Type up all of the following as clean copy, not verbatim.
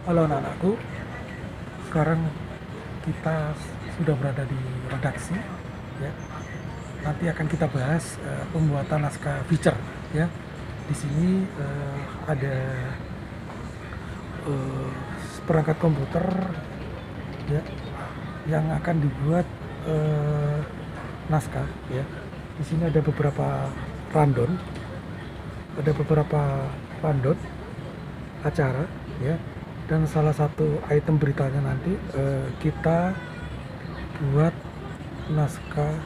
Halo anak-anakku, sekarang kita sudah berada di redaksi ya. Nanti akan kita bahas pembuatan naskah feature ya. Di sini ada eh, perangkat komputer ya yang akan dibuat naskah ya. Di sini ada beberapa rundown, ada beberapa rundown acara ya, dan salah satu item beritanya nanti kita buat naskah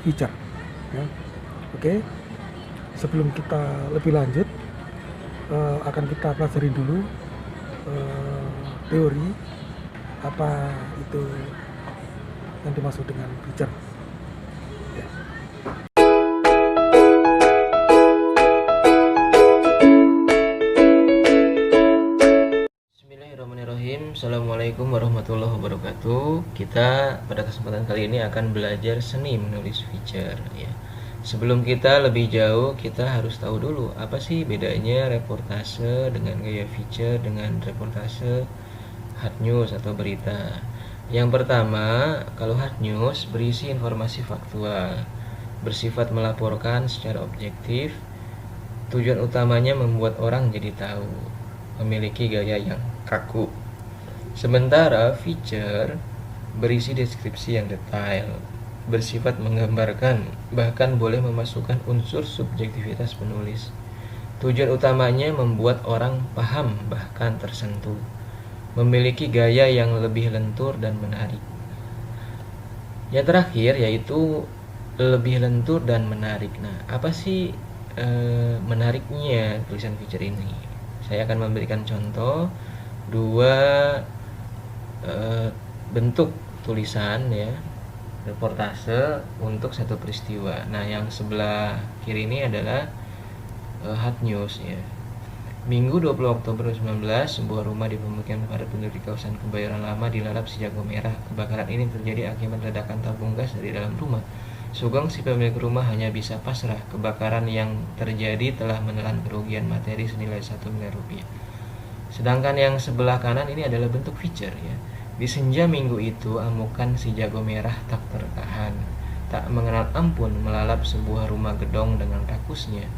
feature ya. Oke, sebelum kita lebih lanjut akan kita pelajari dulu teori apa itu yang dimaksud dengan feature ya. Bismillahirrahmanirrahim. Assalamualaikum warahmatullahi wabarakatuh. Kita pada kesempatan kali ini akan belajar seni menulis feature ya. Sebelum kita lebih jauh, kita harus tahu dulu apa sih bedanya reportase dengan gaya feature dengan reportase hard news atau berita. Yang pertama, kalau hard news berisi informasi faktual, bersifat melaporkan secara objektif. Tujuan utamanya membuat orang jadi tahu, memiliki gaya yang kaku. Sementara feature berisi deskripsi yang detail, bersifat menggambarkan, bahkan boleh memasukkan unsur subjektivitas penulis. Tujuan utamanya membuat orang paham bahkan tersentuh, memiliki gaya yang lebih lentur dan menarik. Yang terakhir yaitu lebih lentur dan menarik. Nah, apa sih menariknya tulisan feature ini? Saya akan memberikan contoh dua bentuk tulisan ya, reportase untuk satu peristiwa. Nah, yang sebelah kiri ini adalah hard news ya. Minggu 20 Oktober 2019, sebuah rumah di pemukiman padat penduduk di kawasan Kebayoran Lama dilalap si jago merah. Kebakaran ini terjadi akibat ledakan tabung gas dari dalam rumah. Sugeng si pemilik rumah hanya bisa pasrah. Kebakaran yang terjadi telah menelan kerugian materi senilai 1 miliar rupiah. Sedangkan yang sebelah kanan ini adalah bentuk feature ya. Di senja minggu itu, amukan si jago merah tak tertahan, tak mengenal ampun melalap sebuah rumah gedong dengan rakusnya.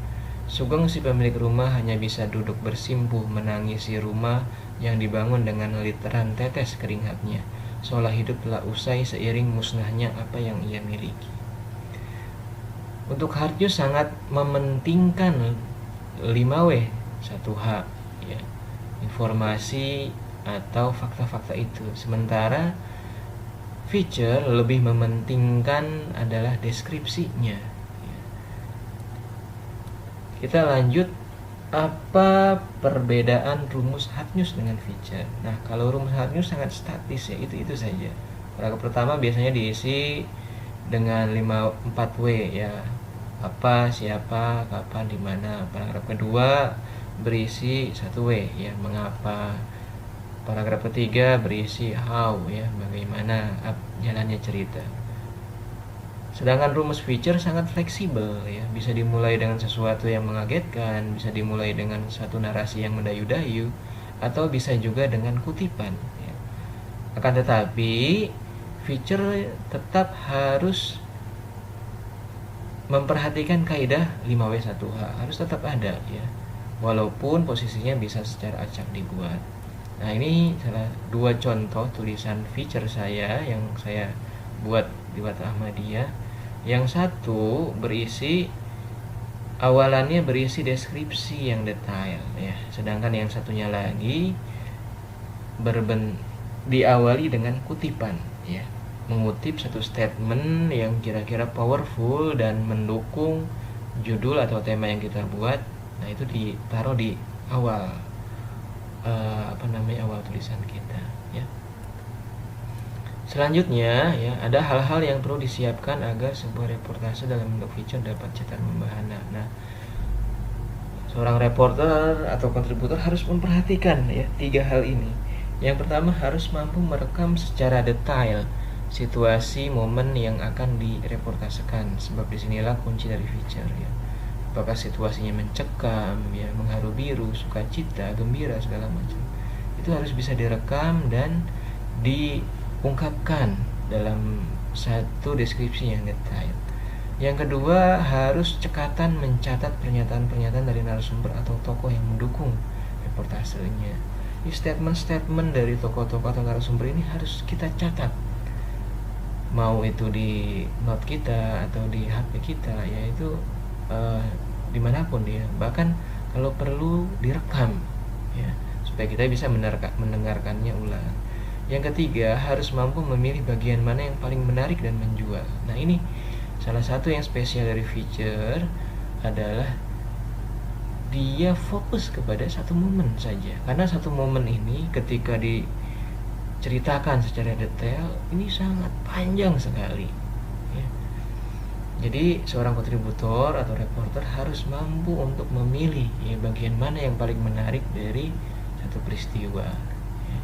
Sugeng si pemilik rumah hanya bisa duduk bersimpuh menangisi rumah yang dibangun dengan literan tetes keringatnya, seolah hidup telah usai seiring musnahnya apa yang ia miliki. Untuk hard news sangat mementingkan 5W 1H ya, informasi atau fakta-fakta itu. Sementara feature lebih mementingkan adalah deskripsinya. Kita lanjut, apa perbedaan rumus hard news dengan feature? Nah, kalau rumus hard news sangat statis ya, itu saja. Paragraf pertama biasanya diisi dengan 4W ya. Apa, siapa, kapan, di mana. Paragraf kedua berisi 1W ya, mengapa. Paragraf ketiga berisi how ya, bagaimana jalannya cerita. Sedangkan rumus feature sangat fleksibel ya, bisa dimulai dengan sesuatu yang mengagetkan, bisa dimulai dengan satu narasi yang mendayu-dayu, atau bisa juga dengan kutipan ya. Akan tetapi feature tetap harus memperhatikan kaidah 5W1H, harus tetap ada ya, walaupun posisinya bisa secara acak dibuat. Nah, ini salah dua contoh tulisan feature saya yang saya buat di Wata Ahmadiyah. Yang satu berisi awalannya berisi deskripsi yang detail ya, sedangkan yang satunya lagi diawali dengan kutipan ya, mengutip satu statement yang kira-kira powerful dan mendukung judul atau tema yang kita buat. Nah, itu ditaruh di awal awal tulisan kita ya. Selanjutnya ya, ada hal-hal yang perlu disiapkan agar sebuah reportase dalam bentuk feature dapat cetar membahana. Nah, seorang reporter atau kontributor harus memperhatikan ya 3 hal ini. Yang pertama, harus mampu merekam secara detail situasi momen yang akan direportasekan, sebab disinilah kunci dari feature ya. Apakah situasinya mencekam ya, mengharu biru, sukacita, gembira, segala macam. itu harus bisa direkam dan diungkapkan dalam satu deskripsi yang detail. Yang kedua, harus cekatan mencatat pernyataan-pernyataan dari narasumber atau tokoh yang mendukung reportasenya. Statement-statement dari tokoh-tokoh atau narasumber ini harus kita catat, mau itu di note kita atau di HP kita, yaitu dimanapun dia, bahkan kalau perlu direkam ya, supaya kita bisa mendengarkannya ulang. Yang ketiga, harus mampu memilih bagian mana yang paling menarik dan menjual. Nah, ini salah satu yang spesial dari feature adalah dia fokus kepada satu momen saja, karena satu momen ini ketika diceritakan secara detail ini sangat panjang sekali ya. Jadi seorang kontributor atau reporter harus mampu untuk memilih ya, bagian mana yang paling menarik dari satu peristiwa ya.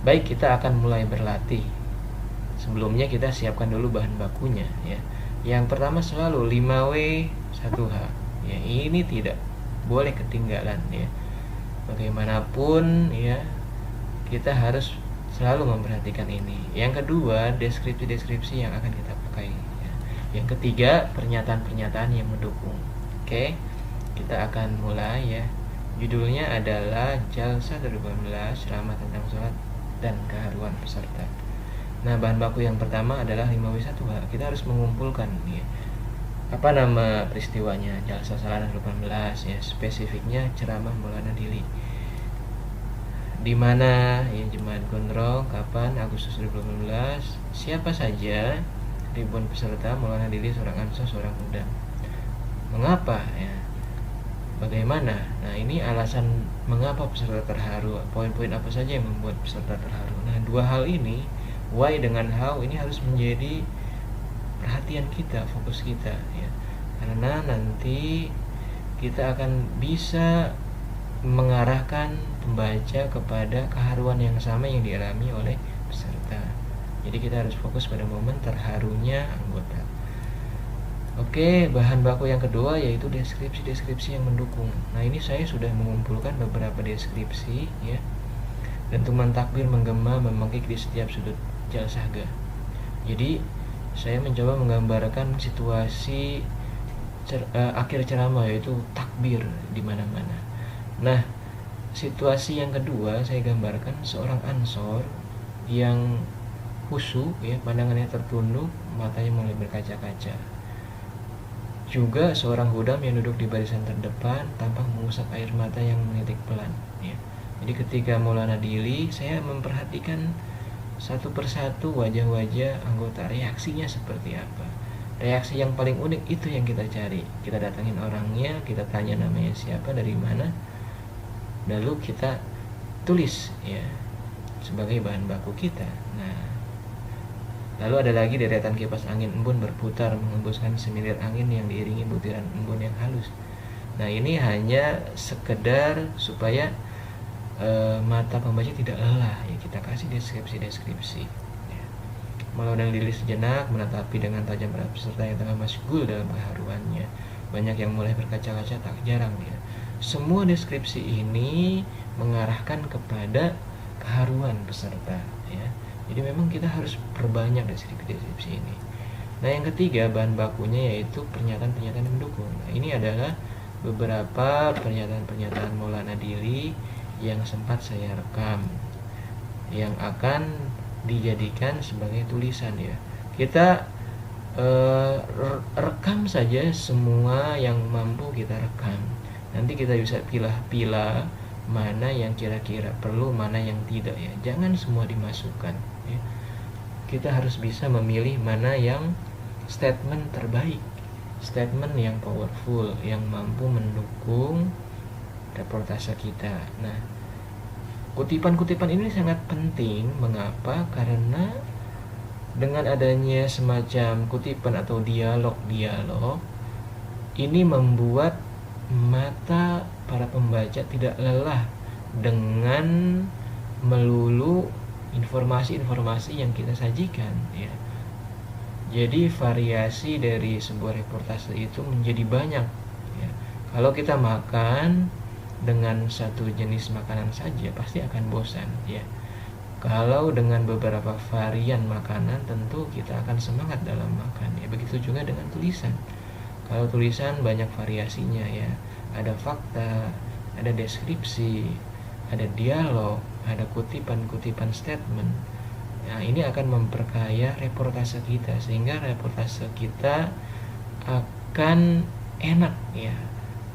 Baik, kita akan mulai berlatih. Sebelumnya kita siapkan dulu bahan bakunya ya. Yang pertama selalu 5W 1H ya, ini tidak boleh ketinggalan ya. Bagaimanapun ya, kita harus selalu memperhatikan ini. Yang kedua, deskripsi-deskripsi yang akan kita pakai ya. Yang ketiga, pernyataan-pernyataan yang mendukung. Oke, kita akan mulai ya. Judulnya adalah Jalsa 2018 Ceramah tentang Sholat dan Keharuan Peserta. Nah, bahan baku yang pertama adalah 5W1H. Kita harus mengumpulkan ya, apa nama peristiwanya, Jalsa Salah 18 ya, spesifiknya ceramah Maulana Dili. Di mana ya, Jemaat Gondrong, kapan, Agustus 2018, siapa saja, ribuan peserta, Maulana Dili seorang ansor, seorang muda. Mengapa ya? Bagaimana? Nah, ini alasan mengapa peserta terharu, poin-poin apa saja yang membuat peserta terharu. Nah, dua hal ini, why dengan how, ini harus menjadi perhatian kita, fokus kita ya. Karena nanti kita akan bisa mengarahkan pembaca kepada keharuan yang sama yang dialami oleh peserta. Jadi kita harus fokus pada momen terharunya anggota. Oke, bahan baku yang kedua yaitu deskripsi-deskripsi yang mendukung. Nah, ini saya sudah mengumpulkan beberapa deskripsi ya. Dentuman takbir menggema memengkik di setiap sudut jalsahga. Jadi saya mencoba menggambarkan situasi akhir ceramah, yaitu takbir di mana-mana. Nah, situasi yang kedua saya gambarkan seorang ansor yang khusyuk ya, pandangannya tertunduk, matanya mulai berkaca-kaca. Juga seorang hudam yang duduk di barisan terdepan tampak mengusap air mata yang menitik pelan ya. Jadi ketika Maulana Dili, saya memperhatikan satu persatu wajah-wajah anggota, reaksinya seperti apa. Reaksi yang paling unik itu yang kita cari. Kita datangin orangnya, kita tanya namanya siapa, dari mana, lalu kita tulis ya sebagai bahan baku kita. Nah, lalu ada lagi deretan kipas angin embun berputar mengembuskan semilir angin yang diiringi butiran embun yang halus. Nah, ini hanya sekedar supaya mata pembaca tidak lelah ya, kita kasih deskripsi ya. Maulana Dili sejenak menatapi dengan tajam para peserta yang tengah masgul dalam keharuannya. Banyak yang mulai berkaca-kaca, tak jarang ya. Semua deskripsi ini mengarahkan kepada keharuan peserta ya. Jadi memang kita harus perbanyak deskripsi ini. Nah, yang ketiga bahan bakunya yaitu pernyataan-pernyataan mendukung. Nah, ini adalah beberapa pernyataan-pernyataan Maulana Dili yang sempat saya rekam, yang akan dijadikan sebagai tulisan ya. Kita rekam saja semua yang mampu kita rekam. Nanti kita bisa pilah-pilah mana yang kira-kira perlu, mana yang tidak ya. Jangan semua dimasukkan ya. Kita harus bisa memilih mana yang statement terbaik, statement yang powerful, yang mampu mendukung reportase kita. Nah, kutipan-kutipan ini sangat penting. Mengapa? Karena dengan adanya semacam kutipan atau dialog-dialog ini membuat mata para pembaca tidak lelah dengan melulu informasi-informasi yang kita sajikan ya. Jadi variasi dari sebuah reportase itu menjadi banyak ya. Kalau kita makan dengan satu jenis makanan saja pasti akan bosan ya. Kalau dengan beberapa varian makanan tentu kita akan semangat dalam makan ya. Begitu juga dengan tulisan. Kalau tulisan banyak variasinya ya. Ada fakta, ada deskripsi, ada dialog, ada kutipan-kutipan statement. Nah, ini akan memperkaya reportase kita sehingga reportase kita akan enak ya.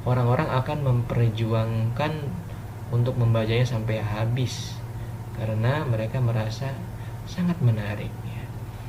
Orang-orang akan memperjuangkan untuk membacanya sampai habis karena mereka merasa sangat menarik.